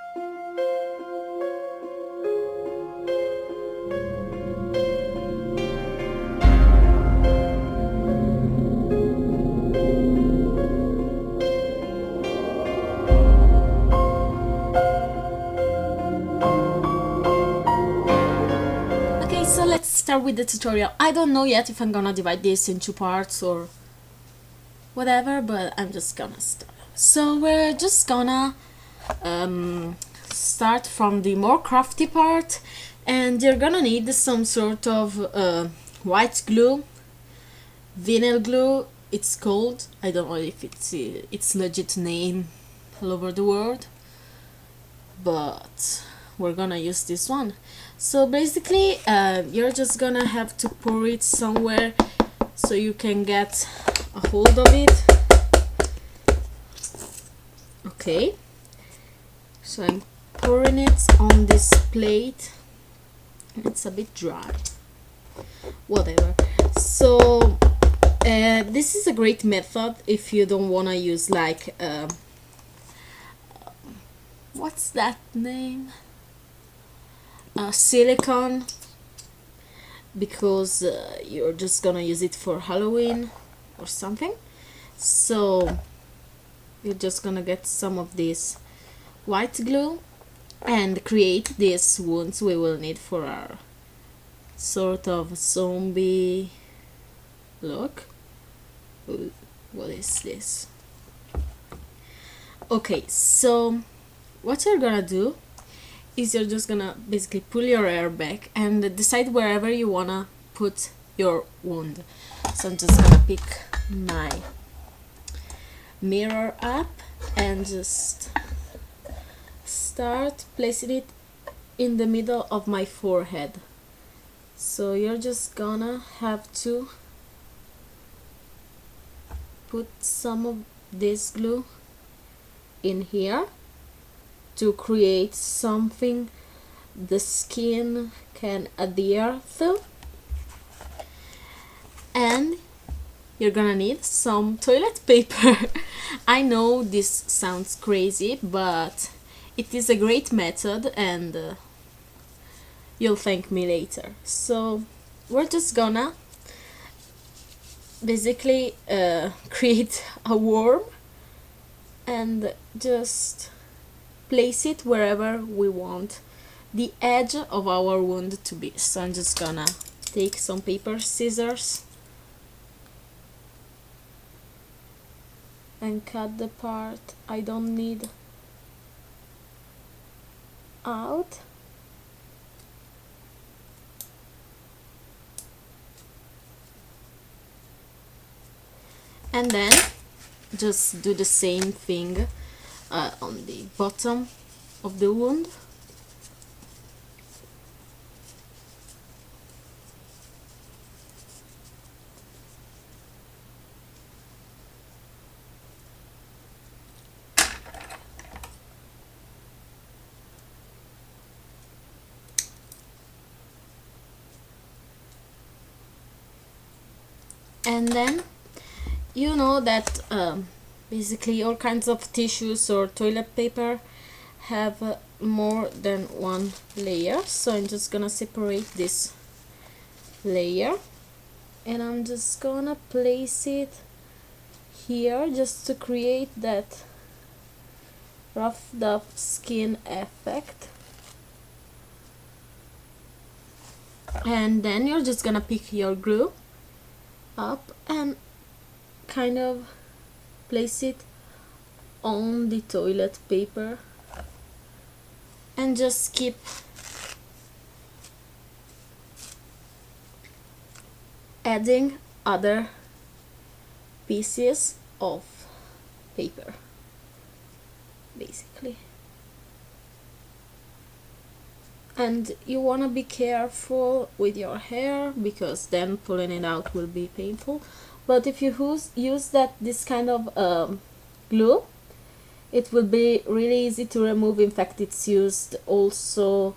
Okay, so let's start with the tutorial. I don't know yet if I'm gonna divide this in two parts or whatever, but I'm just gonna start. So we're just gonna start from the more crafty part, and you're gonna need some sort of white glue, vinyl glue it's called. I don't know if it's legit name all over the world, but we're gonna use this one. So basically you're just gonna have to pour it somewhere so you can get a hold of it. Okay, so I'm pouring it on this plate. It's a bit dry, whatever. So this is a great method if you don't want to use like what's that name, silicone, because you're just gonna use it for Halloween or something. So you're just gonna get some of this white glue and create these wounds we will need for our sort of zombie look. Ooh, what is this? Okay, so what you're gonna do is you're just gonna basically pull your hair back and decide wherever you wanna put your wound. So I'm just gonna pick my mirror up and just start placing it in the middle of my forehead. So you're just gonna have to put some of this glue in here to create something the skin can adhere to, and you're gonna need some toilet paper. I know this sounds crazy, but it is a great method, and you'll thank me later. So we're just gonna basically create a worm and just place it wherever we want the edge of our wound to be. So I'm just gonna take some paper scissors and cut the part I don't need out. And then just do the same thing on the bottom of the wound. And then you know that basically all kinds of tissues or toilet paper have more than one layer. So I'm just gonna separate this layer and I'm just gonna place it here just to create that roughed up skin effect. And then you're just gonna pick your glue up and kind of place it on the toilet paper and just keep adding other pieces of paper basically. And you want to be careful with your hair because then pulling it out will be painful. But if you use this kind of glue, it will be really easy to remove. In fact, it's used also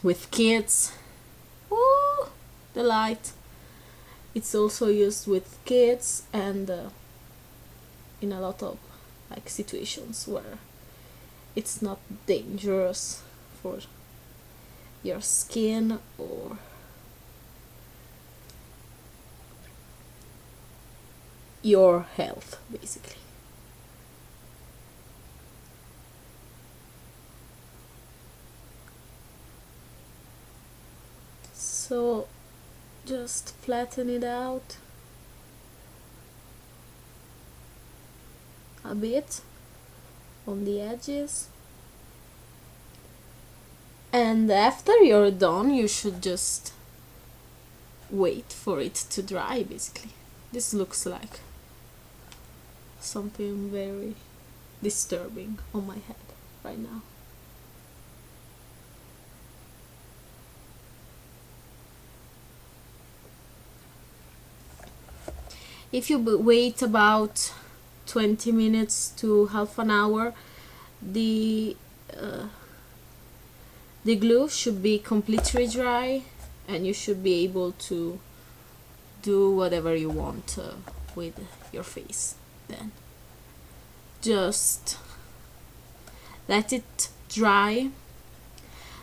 with kids. Ooh, the light. It's also used with kids and in a lot of like situations where it's not dangerous for your skin or your health, basically. So just flatten it out a bit on the edges, and after you're done you should just wait for it to dry. Basically, this looks like something very disturbing on my head right now. If you wait about 20 minutes to half an hour, the glue should be completely dry and you should be able to do whatever you want with your face. Then just let it dry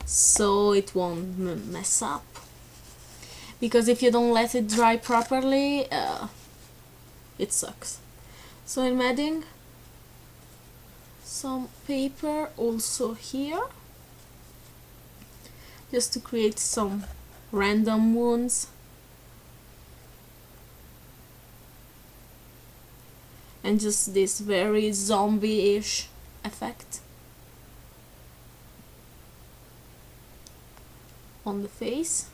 so it won't mess up, because if you don't let it dry properly, it sucks. So I'm adding some paper also here, just to create some random wounds and just this very zombie-ish effect on the face.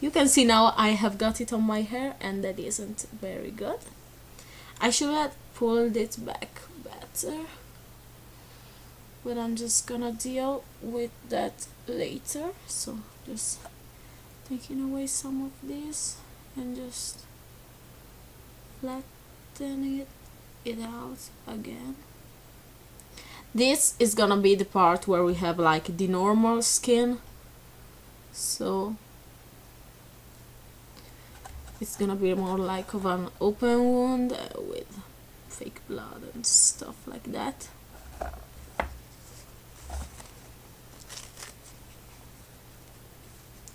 You can see now I have got it on my hair, and that isn't very good. I should have pulled it back better, but I'm just gonna deal with that later. So just taking away some of this and just flattening it out again. This is gonna be the part where we have like the normal skin, so it's gonna be more like of an open wound with fake blood and stuff like that.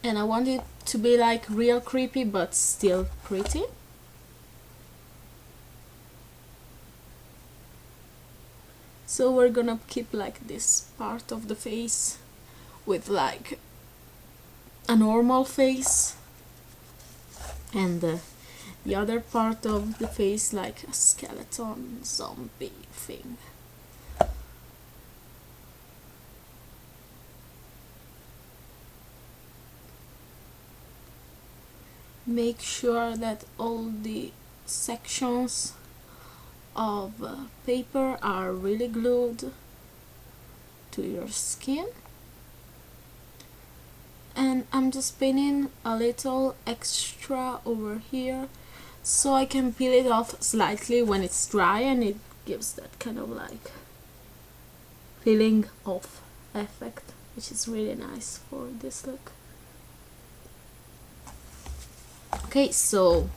And I want it to be like real creepy but still pretty. So we're gonna keep like this part of the face with like a normal face, and the other part of the face like a skeleton zombie thing. Make sure that all the sections of paper are really glued to your skin. And I'm just pinning a little extra over here so I can peel it off slightly when it's dry, and it gives that kind of like peeling off effect, which is really nice for this look. Okay, so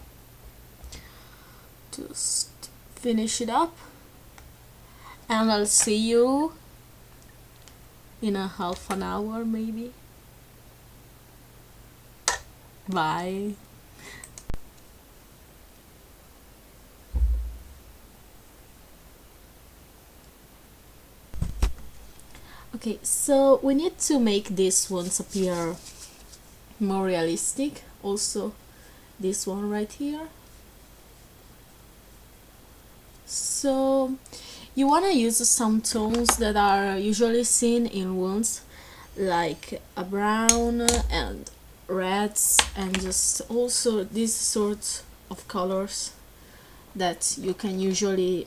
just finish it up, and I'll see you in a half an hour maybe. Bye. Okay, so we need to make these ones appear more realistic. Also, this one right here. So you want to use some tones that are usually seen in wounds, like a brown and reds, and just also these sorts of colors that you can usually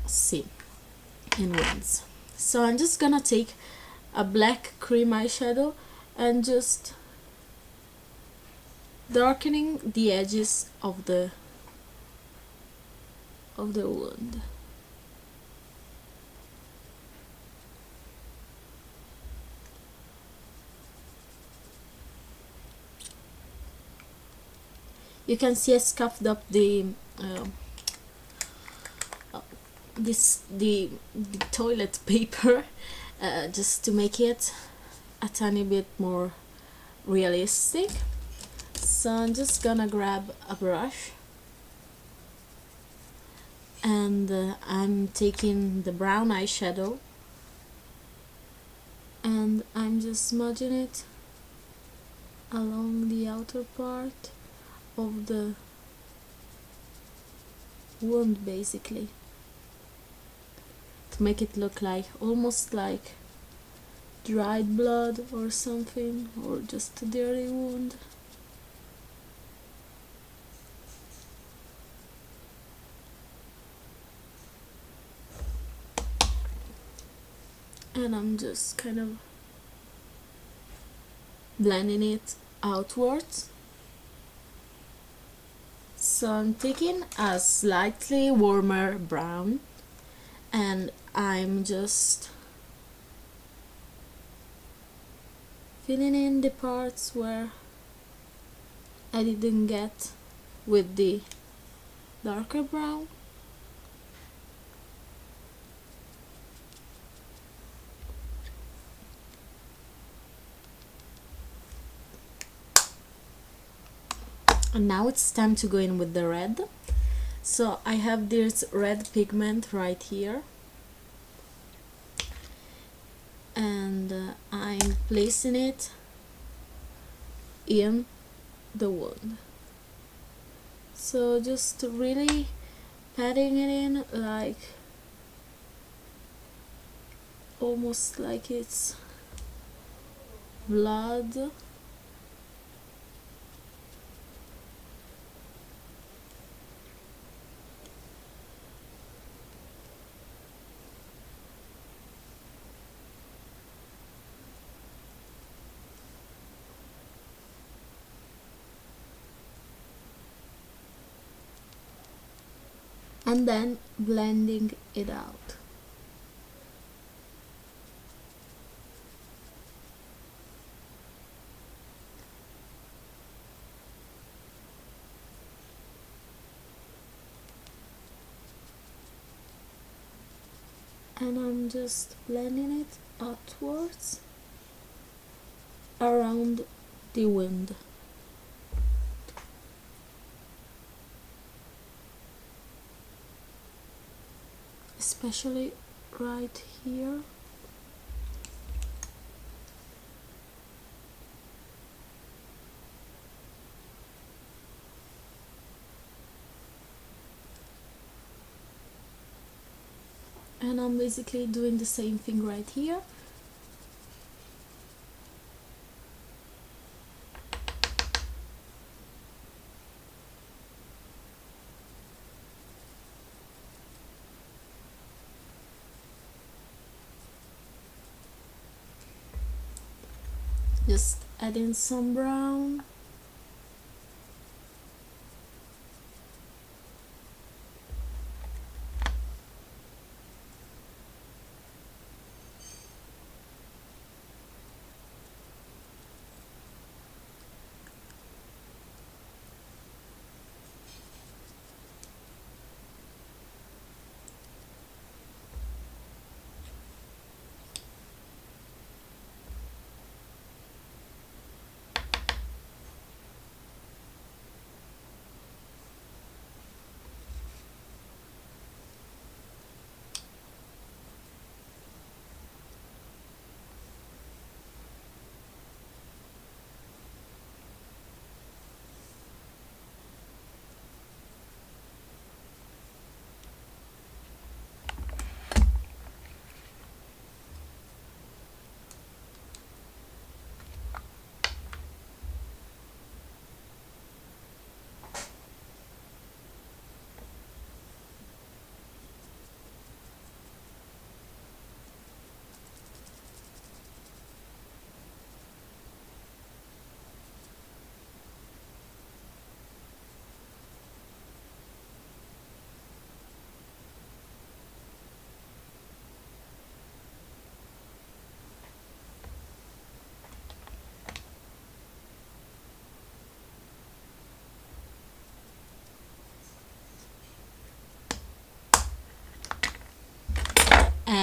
see in wounds. So I'm just gonna take a black cream eyeshadow and just darkening the edges of the wound. You can see I scuffed up the the toilet paper, just to make it a tiny bit more realistic. So I'm just gonna grab a brush, and I'm taking the brown eyeshadow and I'm just smudging it along the outer part of the wound, basically, to make it look like almost like dried blood or something, or just a dirty wound. And I'm just kind of blending it outwards. So I'm taking a slightly warmer brown and I'm just filling in the parts where I didn't get with the darker brown. And now it's time to go in with the red. So I have this red pigment right here, and I'm placing it in the wound. So just really patting it in, like almost like it's blood. And then blending it out. And I'm just blending it outwards around the wound. Especially right here. And I'm basically doing the same thing right here. Just adding some brown.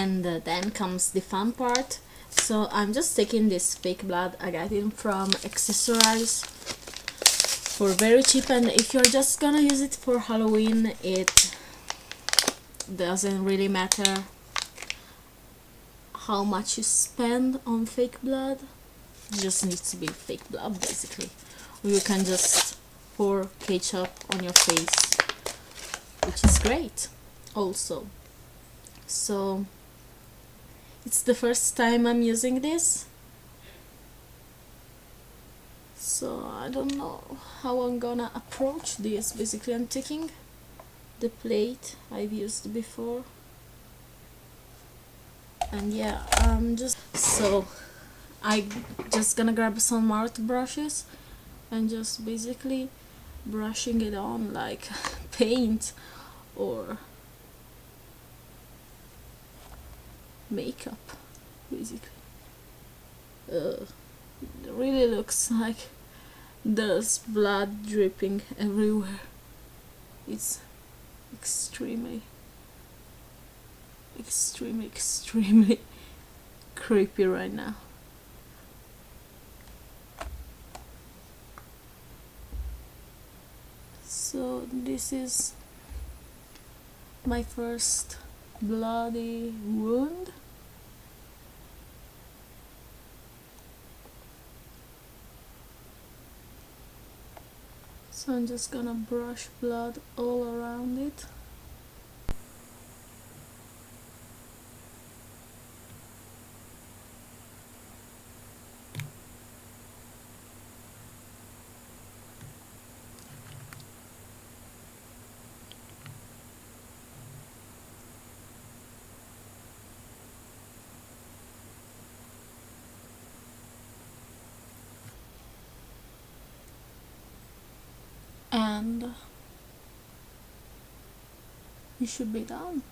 And then comes the fun part. So I'm just taking this fake blood. I got it from Accessorize for very cheap, and if you're just gonna use it for Halloween, it doesn't really matter how much you spend on fake blood. It just needs to be fake blood basically. Or you can just pour ketchup on your face, which is great also. So it's the first time I'm using this, so I don't know how I'm gonna approach this. Basically I'm taking the plate I've used before, and yeah, I'm just gonna grab some mouth brushes and just basically brushing it on like paint or makeup basically. It really looks like there's blood dripping everywhere. It's extremely creepy right now. So this is my first bloody wound. So I'm just gonna brush blood all around it. And you should be done.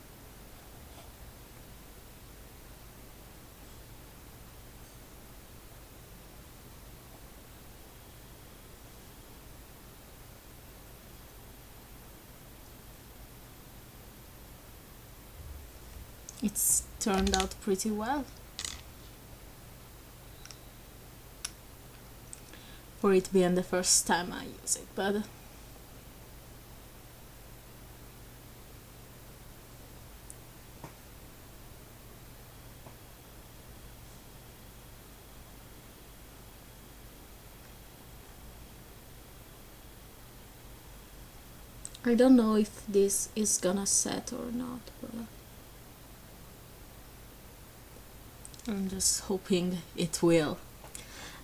It's turned out pretty well for it being the first time I use it, but I don't know if this is gonna set or not, but I'm just hoping it will.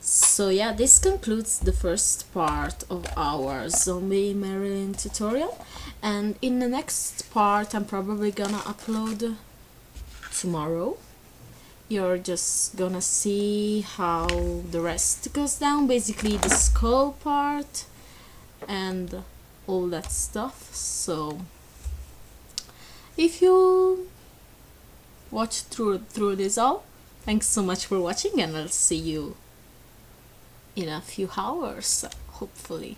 So yeah, this concludes the first part of our zombie Marilyn tutorial, and in the next part I'm probably gonna upload tomorrow. You're just gonna see how the rest goes down, basically the skull part and all that stuff. So if you watch through this all, thanks so much for watching, and I'll see you in a few hours hopefully.